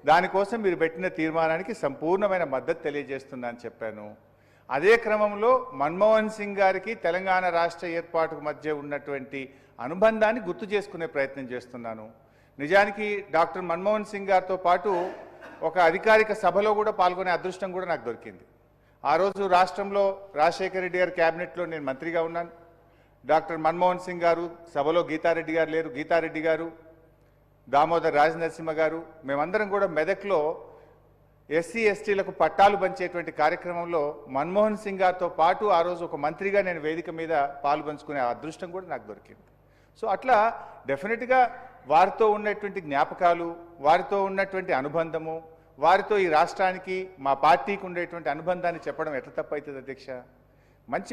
దానికోసం మీరు పెట్టిన తీర్మానానికి సంపూర్ణమైన మద్దతు తెలియజేస్తున్నా అని చెప్పాను. అదే క్రమంలో మన్మోహన్ సింగ్ గారికి తెలంగాణ రాష్ట్ర ఏర్పాటుకు మధ్య ఉన్నటువంటి అనుబంధాన్ని గుర్తు చేసుకునే ప్రయత్నం చేస్తున్నాను. నిజానికి డాక్టర్ మన్మోహన్ సింగ్ గారితో పాటు ఒక అధికారిక సభలో కూడా పాల్గొనే అదృష్టం కూడా నాకు దొరికింది. ఆ రోజు రాష్ట్రంలో రాజశేఖర రెడ్డి గారి క్యాబినెట్లో నేను మంత్రిగా ఉన్నాను. డాక్టర్ మన్మోహన్ సింగ్ గారు సభలో, గీతారెడ్డి గారు లేరు, గీతారెడ్డి గారు, దామోదర్ రాజనరసింహ గారు, మేమందరం కూడా మెదక్లో ఎస్సీ ఎస్టీలకు పట్టాలు పంచేటువంటి కార్యక్రమంలో మన్మోహన్ సింగ్ గారితో పాటు ఆ రోజు ఒక మంత్రిగా నేను వేదిక మీద పాల్పంచుకునే అదృష్టం కూడా నాకు దొరికింది. సో అట్లా డెఫినెట్గా వారితో ఉన్నటువంటి జ్ఞాపకాలు, వారితో ఉన్నటువంటి అనుబంధము, వారితో ఈ రాష్ట్రానికి మా పార్టీకి ఉండేటువంటి అనుబంధాన్ని చెప్పడం ఎట్లా తప్పవుతుంది అధ్యక్ష?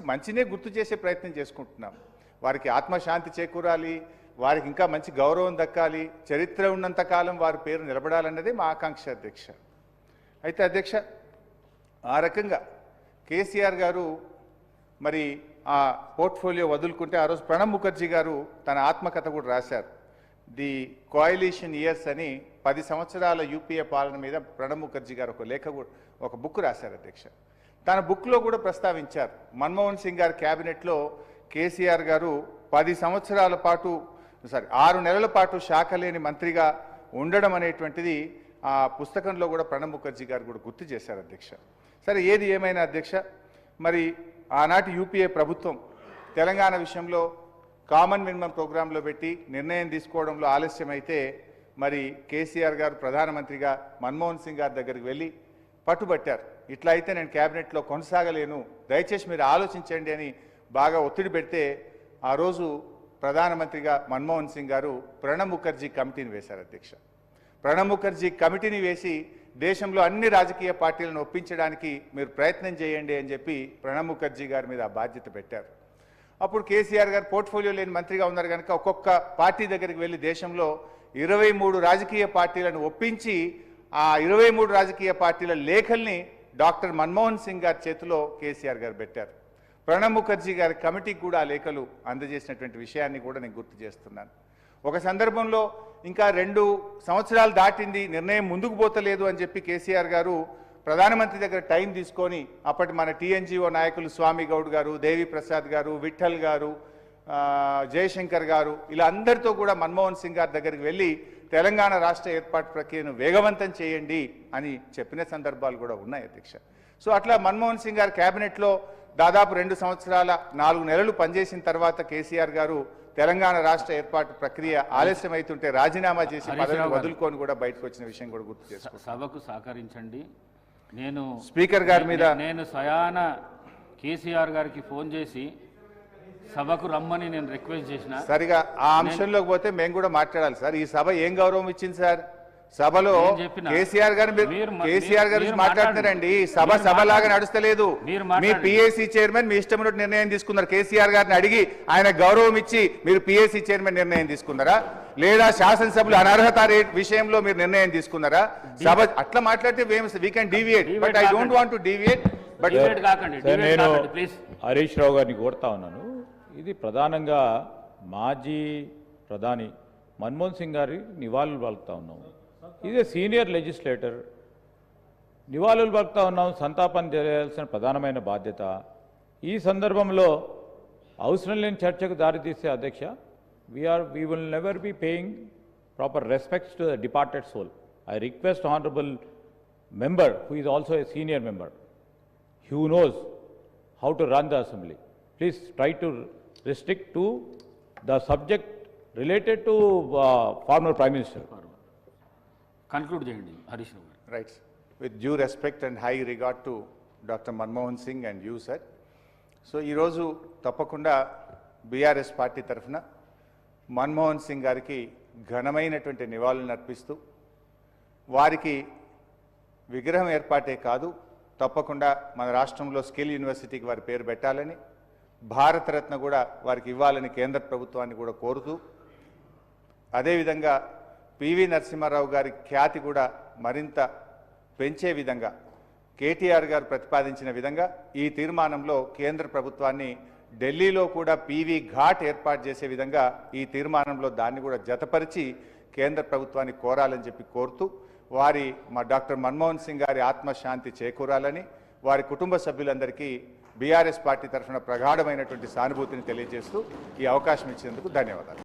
మంచినే గుర్తు చేసే ప్రయత్నం చేసుకుంటున్నాం. వారికి ఆత్మశాంతి చేకూరాలి, వారికి ఇంకా మంచి గౌరవం దక్కాలి, చరిత్ర ఉన్నంత కాలం వారి పేరు నిలబడాలన్నదే మా ఆకాంక్ష అధ్యక్ష. అయితే అధ్యక్ష, ఆ రకంగా కేసీఆర్ గారు మరి ఆ పోర్ట్ఫోలియో వదులుకుంటే ఆ రోజు ప్రణబ్ ముఖర్జీ గారు తన ఆత్మకథ కూడా రాశారు. ది కోయలిషన్ ఇయర్స్ అని 10 సంవత్సరాల యూపీఏ పాలన మీద ప్రణబ్ ముఖర్జీ గారు ఒక బుక్ రాశారు అధ్యక్ష. తన బుక్లో కూడా ప్రస్తావించారు, మన్మోహన్ సింగ్ గారి క్యాబినెట్లో కేసీఆర్ గారు 10 సంవత్సరాల పాటు 6 నెలల పాటు శాఖ లేని మంత్రిగా ఉండడం అనేటువంటిది ఆ పుస్తకంలో కూడా ప్రణబ్ ముఖర్జీ గారు కూడా గుర్తు చేశారు అధ్యక్ష. సరే, ఏది ఏమైనా అధ్యక్ష, మరి ఆనాటి యూపీఏ ప్రభుత్వం తెలంగాణ విషయంలో కామన్ మినిమం ప్రోగ్రాంలో పెట్టి నిర్ణయం తీసుకోవడంలో ఆలస్యమైతే మరి కేసీఆర్ గారు ప్రధానమంత్రిగా మన్మోహన్ సింగ్ గారి దగ్గరికి వెళ్ళి పట్టుబట్టారు. ఇట్లా అయితే నేను క్యాబినెట్లో కొనసాగలేను, దయచేసి మీరు ఆలోచించండి అని బాగా ఒత్తిడి పెడితే ఆ రోజు ప్రధానమంత్రిగా మన్మోహన్ సింగ్ గారు ప్రణబ్ ముఖర్జీ కమిటీని వేశారు అధ్యక్ష. ప్రణబ్ ముఖర్జీ కమిటీని వేసి దేశంలో అన్ని రాజకీయ పార్టీలను ఒప్పించడానికి మీరు ప్రయత్నం చేయండి అని చెప్పి ప్రణబ్ ముఖర్జీ గారి మీద ఆ బాధ్యత పెట్టారు. అప్పుడు కేసీఆర్ గారు పోర్ట్ఫోలియో లేని మంత్రిగా ఉన్నారు కనుక ఒక్కొక్క పార్టీ దగ్గరికి వెళ్ళి దేశంలో 23 రాజకీయ పార్టీలను ఒప్పించి ఆ 23 రాజకీయ పార్టీల లేఖల్ని డాక్టర్ మన్మోహన్ సింగ్ గారి చేతిలో కేసీఆర్ గారు పెట్టారు. ప్రణబ్ ముఖర్జీ గారి కమిటీకి కూడా ఆ లేఖలు అందజేసినటువంటి విషయాన్ని కూడా నేను గుర్తు చేస్తున్నాను. ఒక సందర్భంలో ఇంకా 2 సంవత్సరాలు దాటింది, నిర్ణయం ముందుకు పోతలేదు అని చెప్పి కేసీఆర్ గారు ప్రధానమంత్రి దగ్గర టైం తీసుకొని అప్పటి మన టీఎన్జీఓ నాయకులు స్వామి గౌడ్ గారు, దేవి ప్రసాద్ గారు, విఠల్ గారు, జయశంకర్ గారు, ఇలా అందరితో కూడా మన్మోహన్ సింగ్ గారి దగ్గరికి వెళ్ళి తెలంగాణ రాష్ట్ర ఏర్పాటు ప్రక్రియను వేగవంతం చేయండి అని చెప్పిన సందర్భాలు కూడా ఉన్నాయి అధ్యక్ష. సో అట్లా మన్మోహన్ సింగ్ గారి క్యాబినెట్లో దాదాపు 2 సంవత్సరాల 4 నెలలు పనిచేసిన తర్వాత కేసీఆర్ గారు తెలంగాణ రాష్ట్ర ఏర్పాటు ప్రక్రియ ఆలస్యమైతుంటే రాజీనామా చేసి పదవిని వదులుకొని కూడా బయటకు వచ్చిన విషయం కూడా గుర్తు చేసుకో. సభకు సహకరించండి. నేను స్పీకర్ గారి మీద నేను స్వయాన కేసీఆర్ గారికి ఫోన్ చేసి సభకు రమ్మని నేను రిక్వెస్ట్ చేసిన. సరిగా ఆ అంశంలోకి పోతే మేము కూడా మాట్లాడాలి సార్. ఈ సభ ఏం గౌరవం ఇచ్చింది సార్? సభలో కేసీఆర్ గారు మాట్లాడుతున్నారండి. సభలాగా నడుస్తలేదు. మీ పిఏసీ చైర్మన్ మీ ఇష్టం నిర్ణయం తీసుకున్నారు. కేసీఆర్ గారిని అడిగి ఆయన గౌరవం ఇచ్చి మీరు పిఏసీ చైర్మన్ నిర్ణయం తీసుకున్నారా? లేదా శాసనసభ్యులు అనర్హత విషయంలో మీరు నిర్ణయం తీసుకున్నారా? సభ అట్లా మాట్లాడితే we can deviate, but I don't want to deviate. But నేను హరీష్ రావు గారిని కోరుతా ఉన్నాను. ఇది ప్రధానంగా మాజీ ప్రధాని మన్మోహన్ సింగ్ గారి నివాళులు పలుకుతా ఉన్నాము. ఇది సీనియర్ లెజిస్లేటర్, నివాళులు పలుకుతా ఉన్నాం. సంతాపం చేయాల్సిన ప్రధానమైన బాధ్యత. ఈ సందర్భంలో అవసరం లేని చర్చకు దారితీసే అధ్యక్ష, we will never be paying proper respects to the departed soul. I request honorable member who is also a senior member, who knows how to run the assembly, please try to restrict to the subject related to former prime minister. Conclude చేయండి హరీష్ రావు గారు. Right. With due respect and high regard to Dr. Manmohan Singh and you, sir. So ఈరోజు తప్పకుండా BRS party తరఫున మన్మోహన్ సింగ్ గారికి ఘనమైనటువంటి నివాళులను అర్పిస్తూ వారికి విగ్రహం ఏర్పాటే కాదు, తప్పకుండా మన రాష్ట్రంలో స్కిల్ యూనివర్సిటీకి వారి పేరు పెట్టాలని, భారతరత్న కూడా వారికి ఇవ్వాలని కేంద్ర ప్రభుత్వాన్ని కూడా కోరుతూ, అదేవిధంగా పివి నరసింహారావు గారి ఖ్యాతి కూడా మరింత పెంచే విధంగా కేటీఆర్ గారు ప్రతిపాదించిన విధంగా ఈ తీర్మానంలో కేంద్ర ప్రభుత్వాన్ని ఢిల్లీలో కూడా పీవీ ఘాట్ ఏర్పాటు చేసే విధంగా ఈ తీర్మానంలో దాన్ని కూడా జతపరిచి కేంద్ర ప్రభుత్వాన్ని కోరాలని చెప్పి కోరుతూ, మా డాక్టర్ మన్మోహన్ సింగ్ గారి ఆత్మశాంతి చేకూరాలని వారి కుటుంబ సభ్యులందరికీ బీఆర్ఎస్ పార్టీ తరఫున ప్రగాఢమైనటువంటి సానుభూతిని తెలియజేస్తూ ఈ అవకాశం ఇచ్చినందుకు ధన్యవాదాలు.